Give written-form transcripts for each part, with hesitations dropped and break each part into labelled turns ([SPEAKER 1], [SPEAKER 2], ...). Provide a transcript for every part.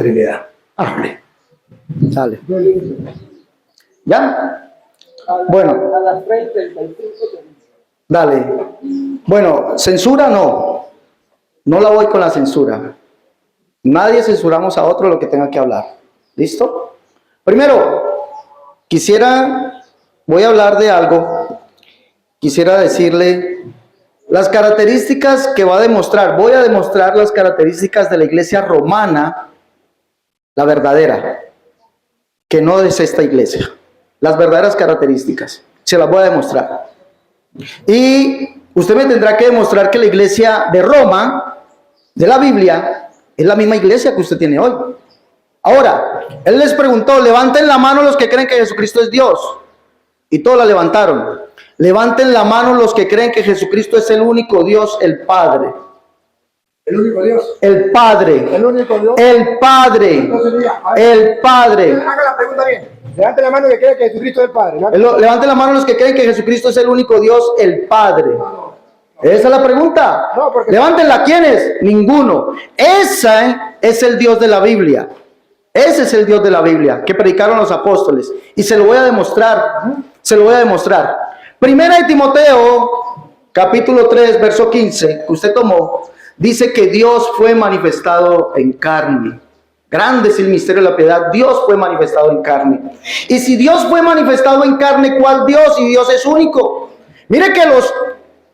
[SPEAKER 1] Trinidad. Hable.
[SPEAKER 2] Sale.
[SPEAKER 1] ¿Ya? Bueno.
[SPEAKER 3] A las 3:35.
[SPEAKER 1] Dale. Bueno, censura no. No la voy con la censura. Nadie censuramos a otro lo que tenga que hablar. ¿Listo? Primero, voy a hablar de algo. Quisiera decirle las características que va a demostrar. Voy a demostrar las características de la iglesia romana, la verdadera, que no es esta iglesia. Las verdaderas características. Se las voy a demostrar. Y usted me tendrá que demostrar que la iglesia de Roma, de la Biblia, es la misma iglesia que usted tiene hoy. Ahora, él les preguntó, levanten la mano los que creen que Jesucristo es Dios. Y todos la levantaron. Levanten la mano los que creen que Jesucristo es el único Dios, el Padre.
[SPEAKER 4] ¿El único Dios?
[SPEAKER 1] El Padre.
[SPEAKER 4] ¿El único Dios?
[SPEAKER 1] El Padre.
[SPEAKER 4] Entonces diga,
[SPEAKER 1] El Padre.
[SPEAKER 4] haga la pregunta bien. Levante la mano que cree que Jesucristo es el Padre.
[SPEAKER 1] Levanten la mano los que creen que Jesucristo es el único Dios, el Padre. Esa es la pregunta.
[SPEAKER 4] No, porque...
[SPEAKER 1] Levántenla, ¿quiénes? Ninguno. Ese es el Dios de la Biblia. Ese es el Dios de la Biblia que predicaron los apóstoles. Y se lo voy a demostrar. Se lo voy a demostrar. Primera de Timoteo, capítulo 3, verso 15, que usted tomó, dice que Dios fue manifestado en carne. Grande es el misterio de la piedad. Dios fue manifestado en carne. Y si Dios fue manifestado en carne, ¿cuál Dios? Y Dios es único. Mire que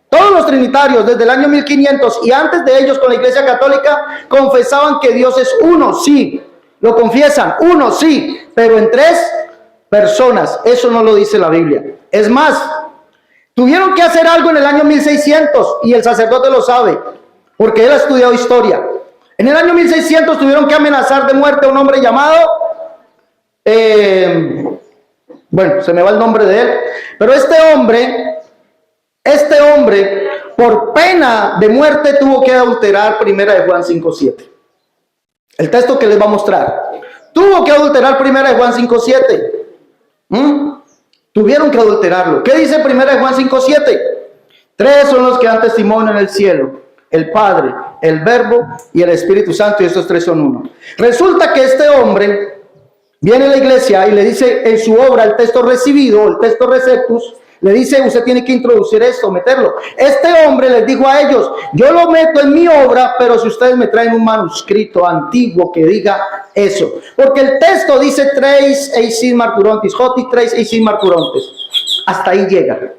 [SPEAKER 1] todos los trinitarios desde el año 1500 y antes de ellos con la Iglesia Católica confesaban que Dios es uno, sí. Lo confiesan, uno, sí. Pero en tres personas. Eso no lo dice la Biblia. Es más, tuvieron que hacer algo en el año 1600 y el sacerdote lo sabe porque él ha estudiado historia. En el año 1600 tuvieron que amenazar de muerte a un hombre llamado, bueno, se me va el nombre de él, pero este hombre, por pena de muerte tuvo que adulterar Primera de Juan 5:7. El texto que les va a mostrar. Tuvo que adulterar Primera de Juan 5:7. Tuvieron que adulterarlo. ¿Qué dice Primera de Juan 5:7? Tres son los que dan testimonio en el cielo: el Padre, el Verbo y el Espíritu Santo, y estos tres son uno. Resulta que este hombre viene a la iglesia y le dice en su obra, el texto recibido, el texto receptus, le dice, usted tiene que introducir esto, meterlo. Este hombre les dijo a ellos, yo lo meto en mi obra, pero si ustedes me traen un manuscrito antiguo que diga eso. Porque el texto dice tres eisin marturontis, hoti tres eisin marturontes. Hasta ahí llega.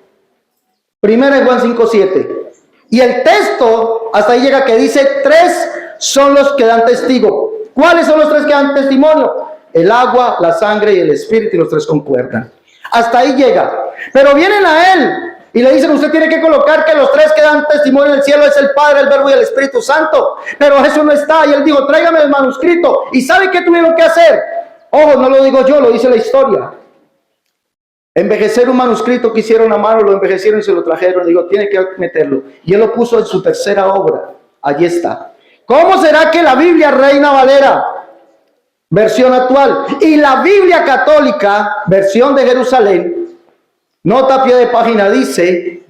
[SPEAKER 1] Primera de Juan 5:7. Y el texto hasta ahí llega que dice, tres son los que dan testigo. ¿Cuáles son los tres que dan testimonio? El agua, la sangre y el espíritu, y los tres concuerdan. Hasta ahí llega. Pero vienen a él y le dicen, usted tiene que colocar que los tres que dan testimonio en el cielo es el Padre, el Verbo y el Espíritu Santo. Pero eso no está. Y él dijo, tráigame el manuscrito. ¿Y sabe qué tuvieron que hacer? Ojo, no lo digo yo, lo dice la historia. Envejecer un manuscrito que hicieron a mano, lo envejecieron y se lo trajeron. Digo, tiene que meterlo. Y él lo puso en su tercera obra. Allí está. ¿Cómo será que la Biblia Reina Valera, versión actual, y la Biblia Católica, versión de Jerusalén, nota a pie de página dice,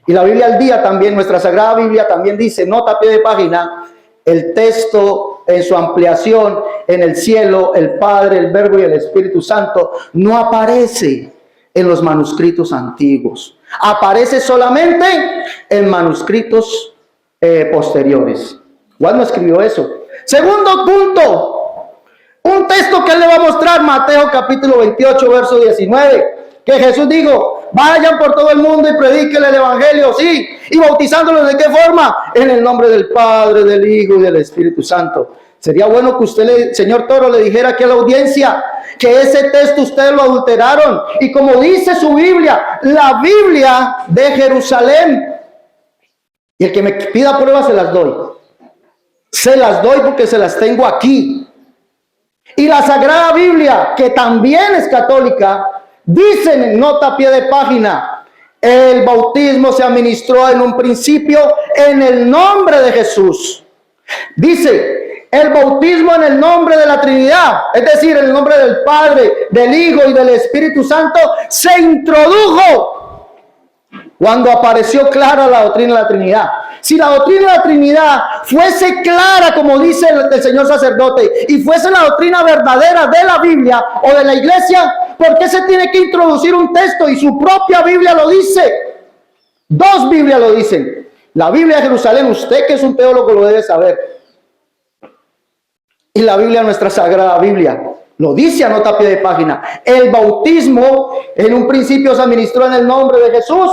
[SPEAKER 1] y la Biblia al día también, nuestra Sagrada Biblia también dice, nota a pie de página, el texto en su ampliación, en el cielo, el Padre, el Verbo y el Espíritu Santo, no aparece en los manuscritos antiguos. Aparece solamente en manuscritos posteriores. Juan no escribió eso. Segundo punto, un texto que él le va a mostrar, Mateo capítulo 28, verso 19, que Jesús dijo, vayan por todo el mundo y prediquen el evangelio, sí, y bautizándolos ¿de qué forma? En el nombre del Padre, del Hijo y del Espíritu Santo. Sería bueno que usted, señor Toro, le dijera aquí a la audiencia que ese texto ustedes lo adulteraron. Y como dice su Biblia, la Biblia de Jerusalén. Y el que me pida pruebas se las doy. Se las doy porque se las tengo aquí. Y la Sagrada Biblia, que también es católica, dicen en nota a pie de página, el bautismo se administró en un principio en el nombre de Jesús. Dice, el bautismo en el nombre de la Trinidad, es decir, en el nombre del Padre, del Hijo y del Espíritu Santo, se introdujo cuando apareció clara la doctrina de la Trinidad. Si la doctrina de la Trinidad fuese clara, como dice el señor sacerdote, y fuese la doctrina verdadera de la Biblia o de la iglesia, ¿por qué se tiene que introducir un texto? Y su propia Biblia lo dice. Dos Biblias lo dicen. La Biblia de Jerusalén, usted que es un teólogo lo debe saber. Y la Biblia, nuestra sagrada Biblia, lo dice a nota a pie de página. El bautismo en un principio se administró en el nombre de Jesús.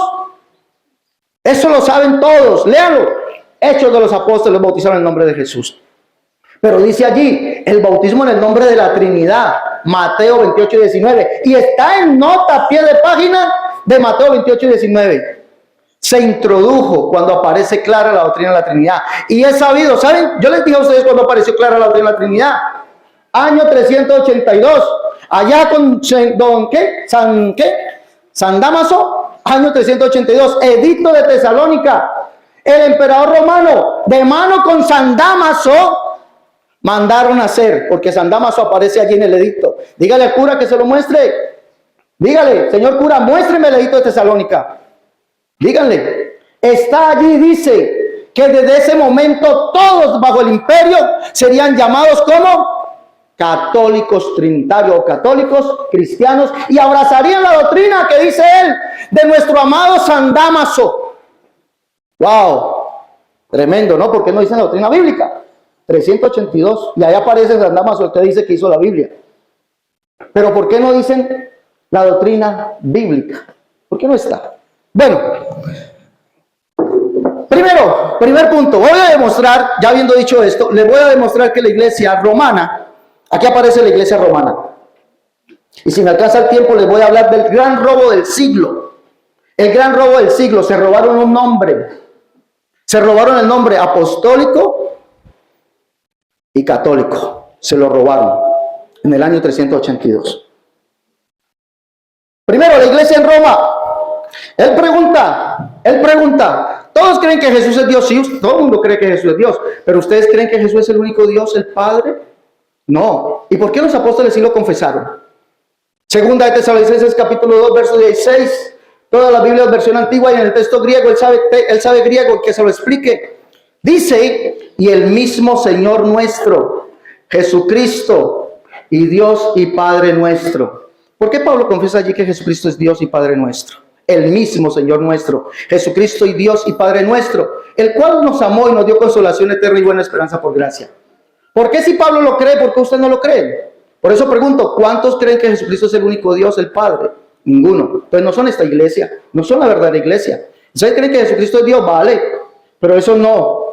[SPEAKER 1] Eso lo saben todos, léanlo. Hechos de los Apóstoles bautizaron en el nombre de Jesús. Pero dice allí, el bautismo en el nombre de la Trinidad, Mateo 28 y 19. Y está en nota a pie de página de Mateo 28 y 19. Se introdujo cuando aparece clara la doctrina de la Trinidad. Y es sabido, ¿saben? Yo les dije a ustedes cuando apareció clara la doctrina de la Trinidad. Año 382. Allá con San Dámaso. Año 382, edicto de Tesalónica. El emperador romano, de mano con San Dámaso, mandaron a hacer, porque San Dámaso aparece allí en el edicto. Dígale al cura que se lo muestre. Dígale, señor cura, muéstreme el edicto de Tesalónica. Díganle, está allí, dice que desde ese momento todos bajo el imperio serían llamados como católicos trinitarios o católicos cristianos y abrazarían la doctrina que dice él de nuestro amado San Dámaso. Wow, tremendo, ¿no? Porque no dice la doctrina bíblica. 382, y ahí aparece San Dámaso, el que dice que hizo la Biblia. Pero ¿por qué no dicen la doctrina bíblica? ¿Por qué no está? Bueno, primer punto, voy a demostrar, ya habiendo dicho esto, le voy a demostrar que la iglesia romana, aquí aparece la iglesia romana. Y si me alcanza el tiempo, les voy a hablar del gran robo del siglo. El gran robo del siglo, se robaron un nombre. Se robaron el nombre apostólico y católico. Se lo robaron en el año 382. Primero, la iglesia en Roma. Él pregunta, ¿todos creen que Jesús es Dios? Sí, todo el mundo cree que Jesús es Dios. ¿Pero ustedes creen que Jesús es el único Dios, el Padre? No. ¿Y por qué los apóstoles sí lo confesaron? Segunda de Tesalonicenses capítulo 2, verso 16. Toda la Biblia es versión antigua y en el texto griego, él sabe griego, que se lo explique. Dice, y el mismo Señor nuestro, Jesucristo, y Dios y Padre nuestro. ¿Por qué Pablo confiesa allí que Jesucristo es Dios y Padre nuestro? El mismo Señor nuestro, Jesucristo y Dios y Padre nuestro, el cual nos amó y nos dio consolación eterna y buena esperanza por gracia. ¿Por qué si Pablo lo cree? ¿Por qué usted no lo cree? Por eso pregunto, ¿cuántos creen que Jesucristo es el único Dios, el Padre? Ninguno. Entonces no son esta iglesia, no son la verdadera iglesia. ¿Ustedes creen que Jesucristo es Dios? Vale, pero eso no.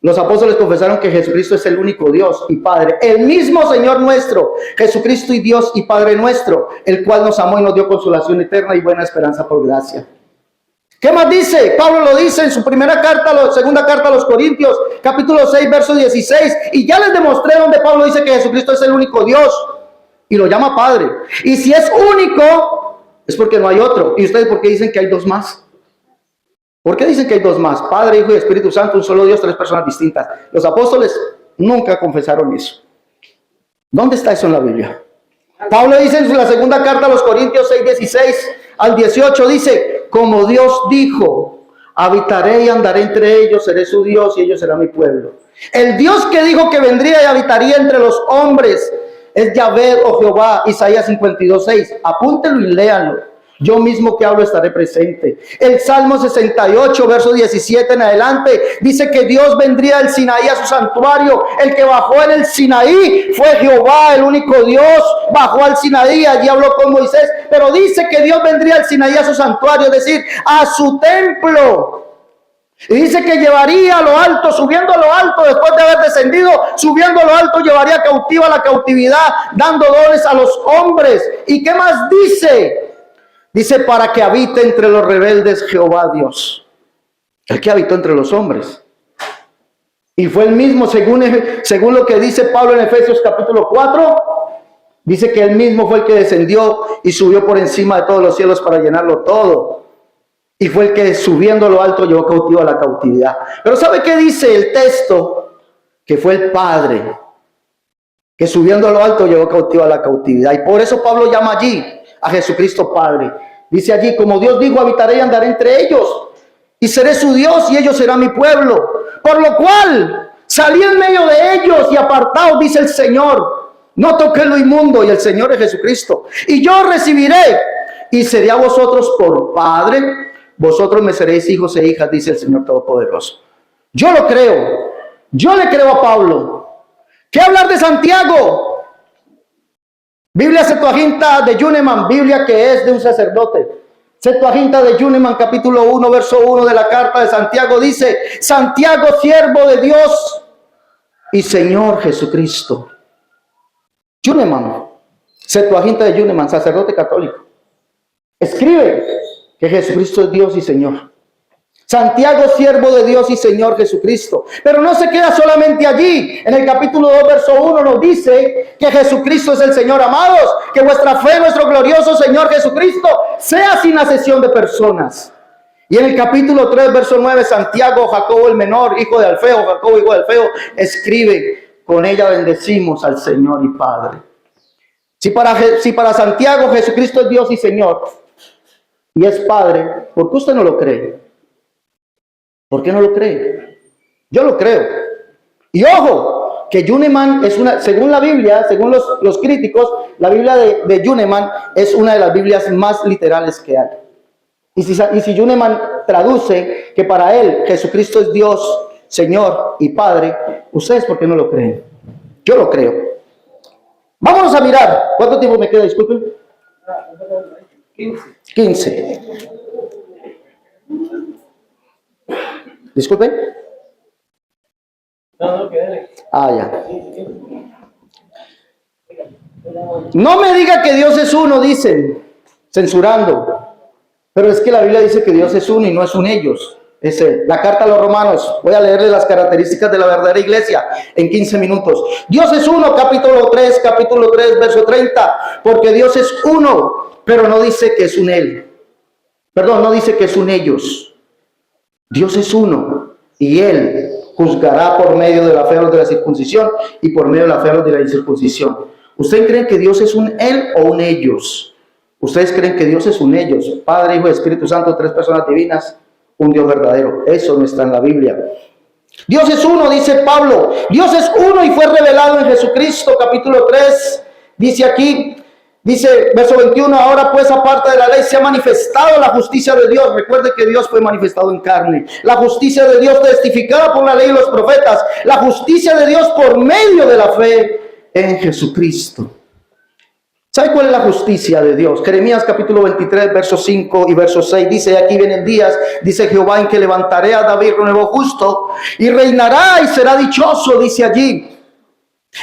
[SPEAKER 1] Los apóstoles confesaron que Jesucristo es el único Dios y Padre, el mismo Señor nuestro, Jesucristo y Dios y Padre nuestro, el cual nos amó y nos dio consolación eterna y buena esperanza por gracia. ¿Qué más dice? Pablo lo dice en su segunda carta a los Corintios, capítulo 6, verso 16. Y ya les demostré donde Pablo dice que Jesucristo es el único Dios y lo llama Padre. Y si es único, es porque no hay otro. ¿Y ustedes por qué dicen que hay dos más? ¿Por qué dicen que hay dos más? Padre, Hijo y Espíritu Santo, un solo Dios, tres personas distintas. Los apóstoles nunca confesaron eso. ¿Dónde está eso en la Biblia? Pablo dice en la segunda carta a los Corintios 6, 16 al 18, dice, como Dios dijo, habitaré y andaré entre ellos, seré su Dios y ellos serán mi pueblo. El Dios que dijo que vendría y habitaría entre los hombres es Yahvé o Jehová, Isaías 52, 6. Apúntelo y léanlo. Yo mismo que hablo estaré presente. El Salmo 68, verso 17 en adelante, dice que Dios vendría del Sinaí a su santuario. El que bajó en el Sinaí fue Jehová, el único Dios. Bajó al Sinaí, allí habló con Moisés. Pero dice que Dios vendría al Sinaí a su santuario, es decir, a su templo. Y dice que llevaría a lo alto, subiendo a lo alto, después de haber descendido, subiendo a lo alto, llevaría cautiva la cautividad, dando dones a los hombres. ¿Y qué más dice? Dice, para que habite entre los rebeldes Jehová Dios. El que habitó entre los hombres. Y fue el mismo, según lo que dice Pablo en Efesios capítulo 4, dice que él mismo fue el que descendió y subió por encima de todos los cielos para llenarlo todo. Y fue el que subiendo a lo alto llevó cautivo a la cautividad. Pero ¿sabe qué dice el texto? Que fue el Padre, que subiendo a lo alto llevó cautivo a la cautividad. Y por eso Pablo llama allí a Jesucristo Padre. Dice allí, como Dios dijo, habitaré y andaré entre ellos, y seré su Dios y ellos serán mi pueblo. Por lo cual, salí en medio de ellos y apartaos, dice el Señor. No toqué lo inmundo, y el Señor es Jesucristo. Y yo recibiré y seré a vosotros por Padre. Vosotros me seréis hijos e hijas, dice el Señor Todopoderoso. Yo lo creo. Yo le creo a Pablo. ¿Qué hablar de Santiago? Biblia Septuaginta de Yuneman, Biblia que es de un sacerdote. Septuaginta de Yuneman, capítulo 1, verso 1 de la carta de Santiago dice: Santiago, siervo de Dios y Señor Jesucristo. Yuneman, Septuaginta de Yuneman, sacerdote católico, escribe que Jesucristo es Dios y Señor. Santiago, siervo de Dios y Señor Jesucristo. Pero no se queda solamente allí. En el capítulo 2, verso 1 nos dice que Jesucristo es el Señor. Amados, que vuestra fe, nuestro glorioso Señor Jesucristo, sea sin acepción de personas. Y en el capítulo 3, verso 9, Santiago, Jacobo el menor, hijo de Alfeo, Jacobo hijo de Alfeo, escribe: con ella bendecimos al Señor y Padre. Si para Santiago Jesucristo es Dios y Señor y es Padre, ¿por qué usted no lo cree? ¿Por qué no lo cree? Yo lo creo. Y ojo, que Yuneman es una, según la Biblia, según los críticos, la Biblia de Yuneman es una de las Biblias más literales que hay. Y si Yuneman traduce que para él Jesucristo es Dios, Señor y Padre, ¿ustedes por qué no lo creen? Yo lo creo. Vámonos a mirar. ¿Cuánto tiempo me queda? Disculpen. 15. Disculpen. Ya. No me diga que Dios es uno, dicen, censurando. Pero es que la Biblia dice que Dios es uno y no es un ellos. Es la carta a los Romanos. Voy a leerle las características de la verdadera iglesia en 15 minutos. Dios es uno, capítulo 3, verso 30. Porque Dios es uno, pero no dice que es un él. Perdón, no dice que es un ellos. Dios es uno y Él juzgará por medio de la fe a los de la circuncisión y por medio de la fe a los de la incircuncisión. ¿Ustedes creen que Dios es un Él o un ellos? ¿Ustedes creen que Dios es un ellos? Padre, Hijo y Espíritu Santo, tres personas divinas, un Dios verdadero. Eso no está en la Biblia. Dios es uno, dice Pablo. Dios es uno y fue revelado en Jesucristo, capítulo 3. Dice aquí, dice verso 21, ahora pues aparte de la ley se ha manifestado la justicia de Dios. Recuerde que Dios fue manifestado en carne. La justicia de Dios testificada por la ley y los profetas. La justicia de Dios por medio de la fe en Jesucristo. ¿Sabe cuál es la justicia de Dios? Jeremías capítulo 23, verso 5 y verso 6 dice: aquí vienen días, dice Jehová, en que levantaré a David nuevo justo y reinará y será dichoso, dice allí.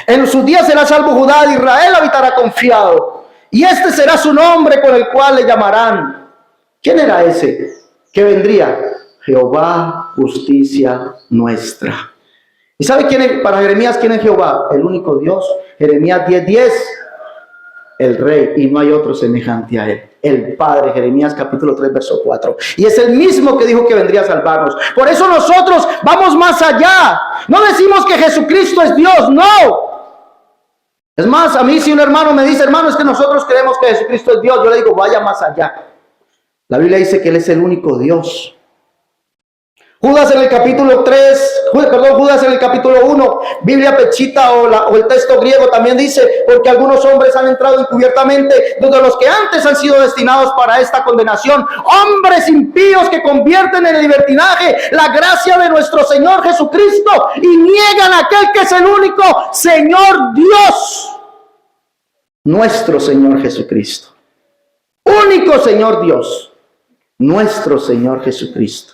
[SPEAKER 1] En sus días será salvo Judá, de Israel habitará confiado. Y este será su nombre con el cual le llamarán. ¿Quién era ese que vendría? Jehová, justicia nuestra. ¿Y sabe quién es, para Jeremías, quién es Jehová? El único Dios. Jeremías 10:10. El Rey, y no hay otro semejante a Él. El Padre, Jeremías capítulo 3, verso 4. Y es el mismo que dijo que vendría a salvarnos. Por eso nosotros vamos más allá. No decimos que Jesucristo es Dios, no. Es más, a mí si un hermano me dice: hermano, es que nosotros creemos que Jesucristo es Dios, yo le digo: vaya más allá. La Biblia dice que Él es el único Dios. Judas en el capítulo 1, Biblia Pechita o el texto griego también dice: porque algunos hombres han entrado encubiertamente, donde los que antes han sido destinados para esta condenación, hombres impíos que convierten en libertinaje la gracia de nuestro Señor Jesucristo y niegan a aquel que es el único Señor Dios, nuestro Señor Jesucristo. Único Señor Dios, nuestro Señor Jesucristo.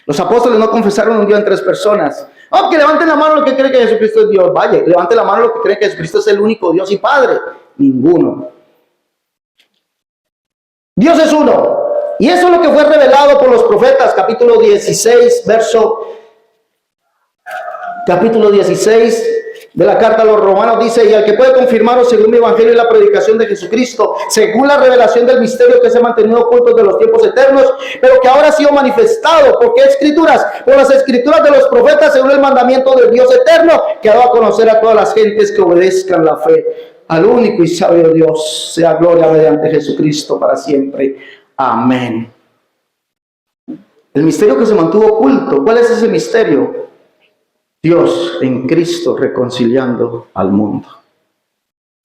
[SPEAKER 1] Los apóstoles no confesaron un Dios en tres personas. Oh, que levanten la mano los que creen que Jesucristo es Dios. Vaya, levanten la mano los que creen que Jesucristo es el único Dios y Padre. Ninguno. Dios es uno. Y eso es lo que fue revelado por los profetas. Capítulo 16 de la carta a los Romanos dice: y al que puede confirmaros según mi evangelio y la predicación de Jesucristo, según la revelación del misterio que se ha mantenido oculto de los tiempos eternos, pero que ahora ha sido manifestado. ¿Por qué escrituras? Por las escrituras de los profetas, según el mandamiento del Dios eterno, que ha dado a conocer a todas las gentes que obedezcan la fe. Al único y sabio Dios sea gloria mediante Jesucristo para siempre. Amén. El misterio que se mantuvo oculto, ¿cuál es ese misterio? Dios en Cristo reconciliando al mundo.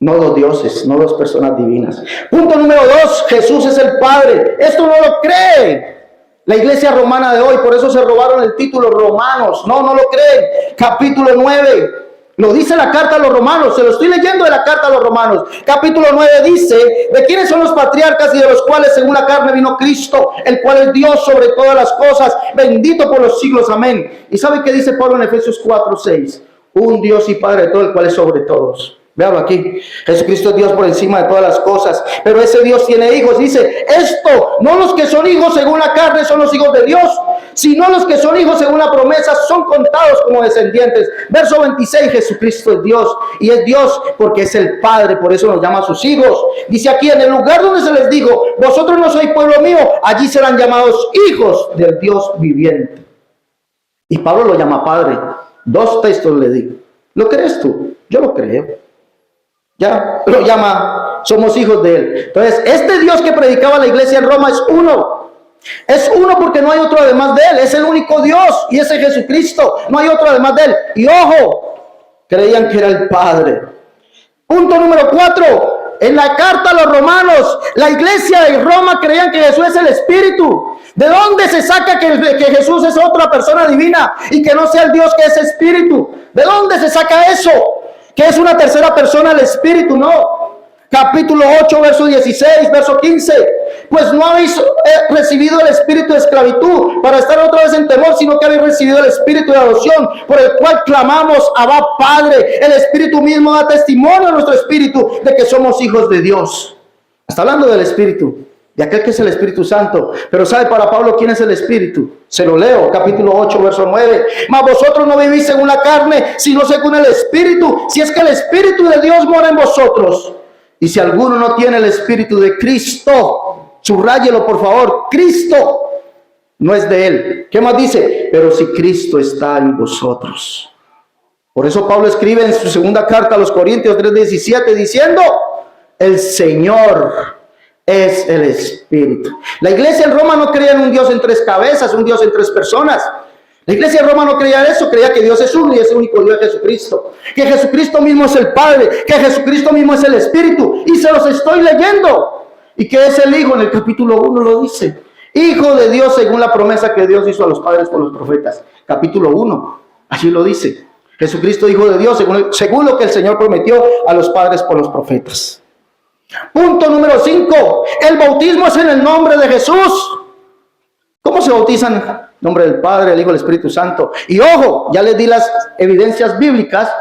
[SPEAKER 1] No dos dioses, no dos personas divinas. Punto número 2, Jesús es el Padre. Esto no lo cree la iglesia romana de hoy, por eso se robaron el título Romanos. No lo creen. Capítulo 9, lo dice la carta a los romanos, se lo estoy leyendo de la carta a los romanos. Capítulo 9 dice, ¿de quiénes son los patriarcas y de los cuales según la carne vino Cristo, el cual es Dios sobre todas las cosas, bendito por los siglos, amén? ¿Y sabe qué dice Pablo en Efesios 4:6? Un Dios y Padre de todo, el cual es sobre todos. Véalo aquí, Jesucristo es Dios por encima de todas las cosas, pero ese Dios tiene hijos. Dice, esto, no los que son hijos según la carne son los hijos de Dios, sino los que son hijos según la promesa son contados como descendientes. Verso 26, Jesucristo es Dios, y es Dios porque es el Padre, por eso nos llama a sus hijos. Dice aquí, en el lugar donde se les dijo, vosotros no sois pueblo mío, allí serán llamados hijos del Dios viviente. Y Pablo lo llama Padre. 2 textos le digo. ¿Lo crees tú? Yo lo creo. Ya lo llama, somos hijos de él. Entonces, este Dios que predicaba la iglesia en Roma es uno. Es uno porque no hay otro además de él. Es el único Dios y ese es Jesucristo. No hay otro además de él. Y ojo, creían que era el Padre. Punto número 4. En la carta a los romanos, la iglesia de Roma creían que Jesús es el Espíritu. ¿De dónde se saca que Jesús es otra persona divina y que no sea el Dios que es Espíritu? ¿De dónde se saca eso? Que es una tercera persona el Espíritu, no. Capítulo 8, verso 16, verso 15. Pues no habéis recibido el espíritu de esclavitud para estar otra vez en temor, sino que habéis recibido el espíritu de adopción, por el cual clamamos, Abba, Padre. El Espíritu mismo da testimonio a nuestro espíritu de que somos hijos de Dios. Está hablando del Espíritu, de aquel que es el Espíritu Santo. Pero ¿sabe para Pablo quién es el Espíritu? Se lo leo, capítulo 8, verso 9. Mas vosotros no vivís según la carne, sino según el Espíritu, si es que el Espíritu de Dios mora en vosotros. Y si alguno no tiene el Espíritu de Cristo, subráyelo por favor, Cristo no es de él. ¿Qué más dice? Pero si Cristo está en vosotros. Por eso Pablo escribe en su segunda carta a los Corintios 3:17 diciendo, el Señor es el Espíritu. La iglesia en Roma no creía en un Dios en 3 cabezas, un Dios en 3 personas. La iglesia en Roma no creía eso, creía que Dios es uno y es el único Dios, Jesucristo. Que Jesucristo mismo es el Padre, que Jesucristo mismo es el Espíritu. Y se los estoy leyendo. Y que es el Hijo, en el capítulo 1 lo dice. Hijo de Dios según la promesa que Dios hizo a los padres por los profetas. Capítulo 1, allí lo dice. Jesucristo, Hijo de Dios, según lo que el Señor prometió a los padres por los profetas. Punto número 5. El bautismo es en el nombre de Jesús. ¿Cómo se bautizan? En el nombre del Padre, del Hijo y del Espíritu Santo. Y ojo, ya les di las evidencias bíblicas,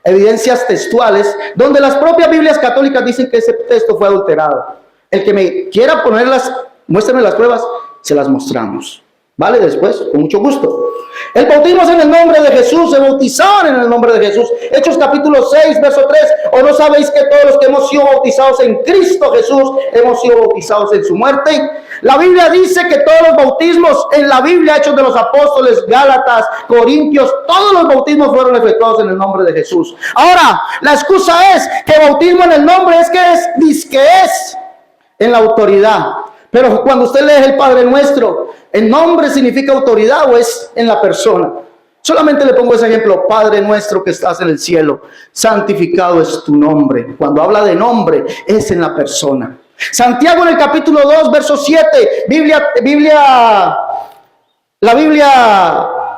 [SPEAKER 1] evidencias textuales, donde las propias Biblias católicas dicen que ese texto fue adulterado. El que me quiera ponerlas, muéstrenme las pruebas, se las mostramos. ¿Vale? Después, con mucho gusto. El bautismo es en el nombre de Jesús, se bautizaban en el nombre de Jesús. Hechos capítulo 6, verso 3. ¿O no sabéis que todos los que hemos sido bautizados en Cristo Jesús, hemos sido bautizados en su muerte? La Biblia dice que todos los bautismos en la Biblia, Hechos de los Apóstoles, Gálatas, Corintios, todos los bautismos fueron efectuados en el nombre de Jesús. Ahora, la excusa es que bautismo en el nombre es en la autoridad. Pero cuando usted lee el Padre Nuestro, ¿el nombre significa autoridad o es en la persona? Solamente le pongo ese ejemplo. Padre nuestro que estás en el cielo, santificado es tu nombre. Cuando habla de nombre, es en la persona. Santiago en el capítulo 2, verso 7, la Biblia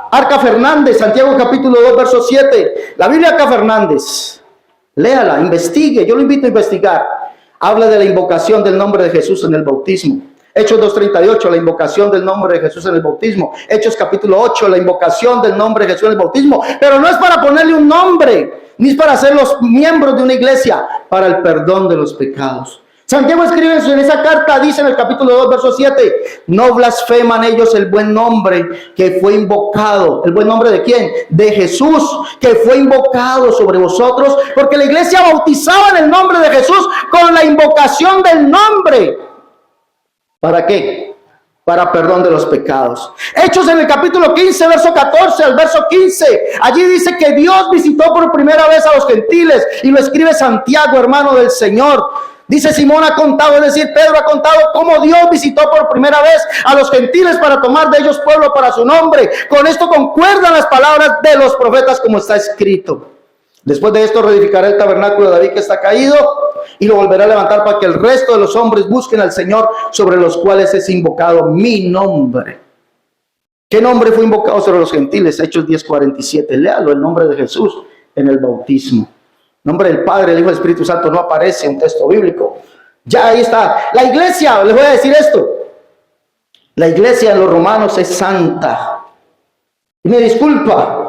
[SPEAKER 1] Arca Fernández, Santiago capítulo 2, verso 7, la Biblia Arca Fernández, léala, investigue, yo lo invito a investigar. Habla de la invocación del nombre de Jesús en el bautismo. Hechos 2:38, la invocación del nombre de Jesús en el bautismo. Hechos capítulo 8, la invocación del nombre de Jesús en el bautismo. Pero no es para ponerle un nombre, ni es para ser los miembros de una iglesia, para el perdón de los pecados. Santiago escribe en esa carta, dice en el capítulo 2, verso 7, no blasfeman ellos el buen nombre que fue invocado. ¿El buen nombre de quién? De Jesús, que fue invocado sobre vosotros, porque la iglesia bautizaba en el nombre de Jesús con la invocación del nombre. ¿Para qué? Para perdón de los pecados. Hechos en el capítulo 15, verso 14 al verso 15. Allí dice que Dios visitó por primera vez a los gentiles y lo escribe Santiago, hermano del Señor. Dice Simón ha contado, es decir, Pedro ha contado cómo Dios visitó por primera vez a los gentiles para tomar de ellos pueblo para su nombre. Con esto concuerdan las palabras de los profetas como está escrito. Después de esto reedificará el tabernáculo de David que está caído y lo volverá a levantar para que el resto de los hombres busquen al Señor sobre los cuales es invocado mi nombre. ¿Qué nombre fue invocado sobre los gentiles? Hechos 10:47. Léalo, el nombre de Jesús en el bautismo. El nombre del Padre, el Hijo y el Espíritu Santo no aparece en un texto bíblico. Ya ahí está. La iglesia, les voy a decir esto. La iglesia en los romanos es santa. Y me disculpa.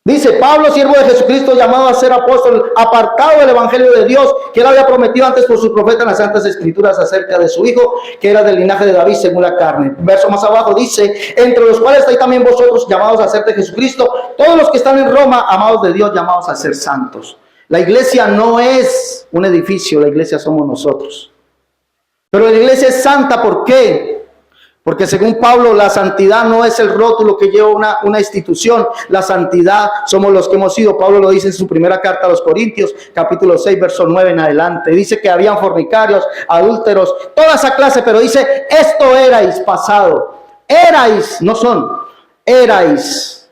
[SPEAKER 1] Dice Pablo, siervo de Jesucristo, llamado a ser apóstol, apartado del evangelio de Dios, que él había prometido antes por su profeta en las santas escrituras acerca de su hijo, que era del linaje de David según la carne. Verso más abajo dice, entre los cuales estáis también vosotros, llamados a ser de Jesucristo, todos los que están en Roma, amados de Dios, llamados a ser santos. La iglesia no es un edificio, la iglesia somos nosotros. Pero la iglesia es santa, ¿por qué? Porque según Pablo, la santidad no es el rótulo que lleva una institución. La santidad somos los que hemos sido. Pablo lo dice en su primera carta a los Corintios, capítulo 6, verso 9 en adelante. Dice que habían fornicarios, adúlteros, toda esa clase, pero dice, esto erais pasado. Erais, no son, erais.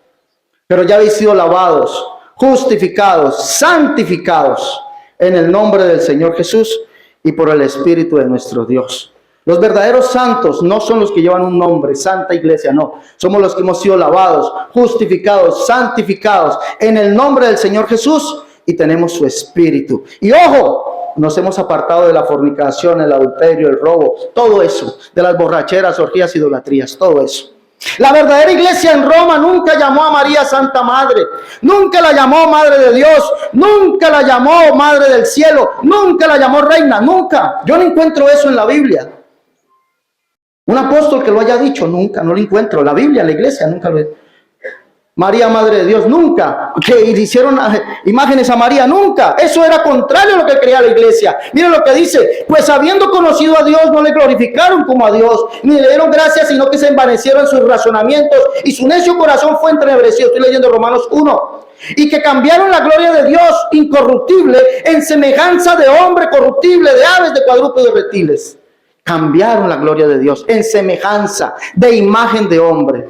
[SPEAKER 1] Pero ya habéis sido lavados, justificados, santificados en el nombre del Señor Jesús y por el Espíritu de nuestro Dios. Los verdaderos santos no son los que llevan un nombre, Santa Iglesia, no. Somos los que hemos sido lavados, justificados, santificados en el nombre del Señor Jesús y tenemos su Espíritu. Y ojo, nos hemos apartado de la fornicación, el adulterio, el robo, todo eso, de las borracheras, orgías, idolatrías, todo eso. La verdadera iglesia en Roma nunca llamó a María Santa Madre, nunca la llamó Madre de Dios, nunca la llamó Madre del Cielo, nunca la llamó Reina, nunca. Yo no encuentro eso en la Biblia. Un apóstol que lo haya dicho, nunca, no lo encuentro. La Biblia, la iglesia, nunca lo. María, Madre de Dios, nunca. Que hicieron imágenes a María, nunca. Eso era contrario a lo que creía la iglesia. Miren lo que dice, pues habiendo conocido a Dios, no le glorificaron como a Dios, ni le dieron gracias, sino que se envanecieron sus razonamientos, y su necio corazón fue entrenebrecido. Estoy leyendo Romanos 1. Y que cambiaron la gloria de Dios incorruptible en semejanza de hombre corruptible, de aves, de cuadrúpedos, de reptiles. Cambiaron la gloria de Dios en semejanza de imagen de hombre.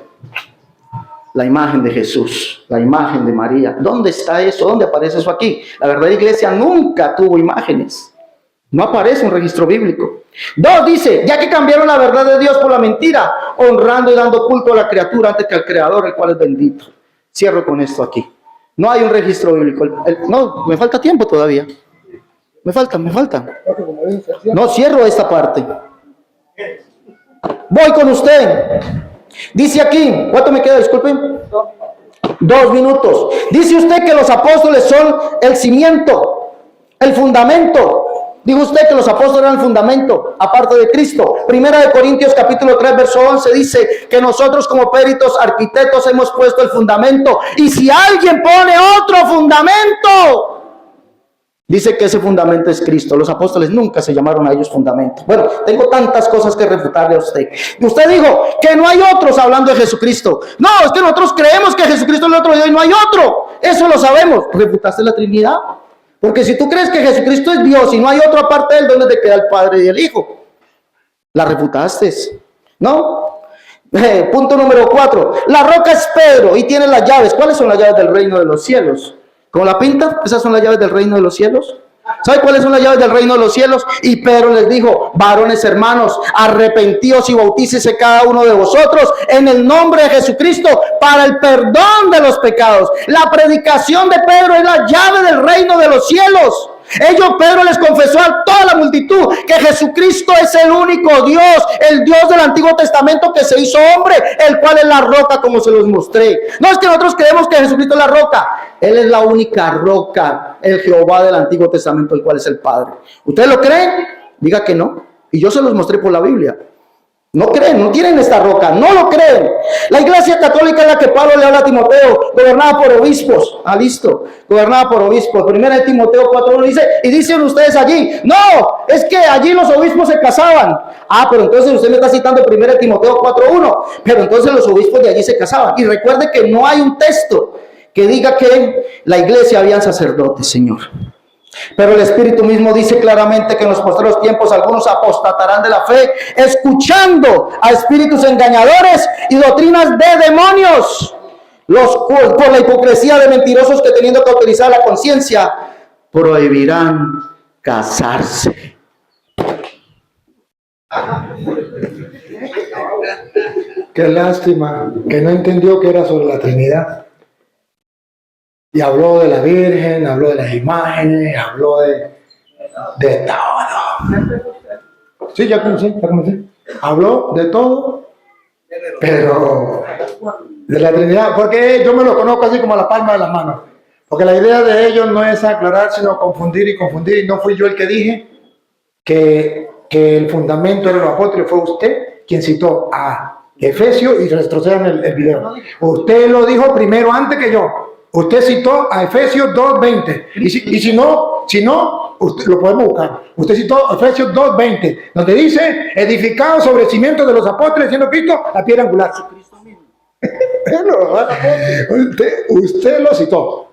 [SPEAKER 1] La imagen de Jesús, la imagen de María. ¿Dónde está eso? ¿Dónde aparece eso aquí? La verdadera iglesia nunca tuvo imágenes. No aparece un registro bíblico. 2 dice, ya que cambiaron la verdad de Dios por la mentira, honrando y dando culto a la criatura antes que al Creador, el cual es bendito. Cierro con esto aquí. No hay un registro bíblico. No, me falta tiempo todavía. Me falta. No, cierro esta parte. Voy con usted. Dice aquí, ¿cuánto me queda? Disculpen. 2 minutos. Dice usted que los apóstoles son el cimiento, el fundamento. Dijo usted que los apóstoles eran el fundamento, aparte de Cristo. Primera de Corintios capítulo 3, verso 11 dice que nosotros como peritos, arquitectos hemos puesto el fundamento. Y si alguien pone otro fundamento, dice que ese fundamento es Cristo. Los apóstoles nunca se llamaron a ellos fundamento. Bueno, tengo tantas cosas que refutarle a usted. Y usted dijo que no hay otros hablando de Jesucristo. No, es que nosotros creemos que Jesucristo es el otro Dios y no hay otro. Eso lo sabemos. ¿Refutaste la Trinidad? Porque si tú crees que Jesucristo es Dios y no hay otro aparte de él, ¿dónde te queda el Padre y el Hijo? La refutaste, ¿no? Punto número 4. La roca es Pedro y tiene las llaves. ¿Cuáles son las llaves del reino de los cielos? ¿Cómo la pinta? Esas son las llaves del reino de los cielos. ¿Sabe cuáles son las llaves del reino de los cielos? Y Pedro les dijo, varones hermanos, arrepentíos y bautícese cada uno de vosotros en el nombre de Jesucristo para el perdón de los pecados. La predicación de Pedro es la llave del reino de los cielos. Pedro les confesó a toda la multitud que Jesucristo es el único Dios, el Dios del Antiguo Testamento que se hizo hombre, el cual es la roca como se los mostré. No es que nosotros creemos que Jesucristo es la roca, Él es la única roca, el Jehová del Antiguo Testamento, el cual es el Padre. ¿Ustedes lo creen? Diga que no. Y yo se los mostré por la Biblia. No creen, no tienen esta roca, no lo creen. La iglesia católica es la que Pablo le habla a Timoteo, gobernada por obispos. Listo, gobernada por obispos. Primera de Timoteo 4:1 dice, y dicen ustedes allí, no, es que allí los obispos se casaban. Pero entonces usted me está citando primera de Timoteo 4:1, pero entonces los obispos de allí se casaban. Y recuerde que no hay un texto que diga que en la iglesia habían sacerdotes, Señor. Pero el Espíritu mismo dice claramente que en los posteriores tiempos algunos apostatarán de la fe, escuchando a espíritus engañadores y doctrinas de demonios, los cuales por la hipocresía de mentirosos que teniendo que autorizar la conciencia, prohibirán casarse.
[SPEAKER 4] Qué lástima que no entendió que era sobre la Trinidad. Y habló de la Virgen, habló de las imágenes, habló de todo. Sí, ya comencé. Habló de todo, pero de la Trinidad, porque yo me lo conozco así como a la palma de la mano. Porque la idea de ellos no es aclarar, sino confundir y confundir. Y no fui yo el que dije que el fundamento era los apóstoles, fue usted quien citó a Efesios, y retrocedan el video. Usted lo dijo primero antes que yo. Usted citó a Efesios 2:20. Y si no, usted, lo podemos buscar. Usted citó Efesios 2:20, donde dice, edificado sobre el cimiento de los apóstoles, siendo Cristo la piedra angular. Usted lo citó.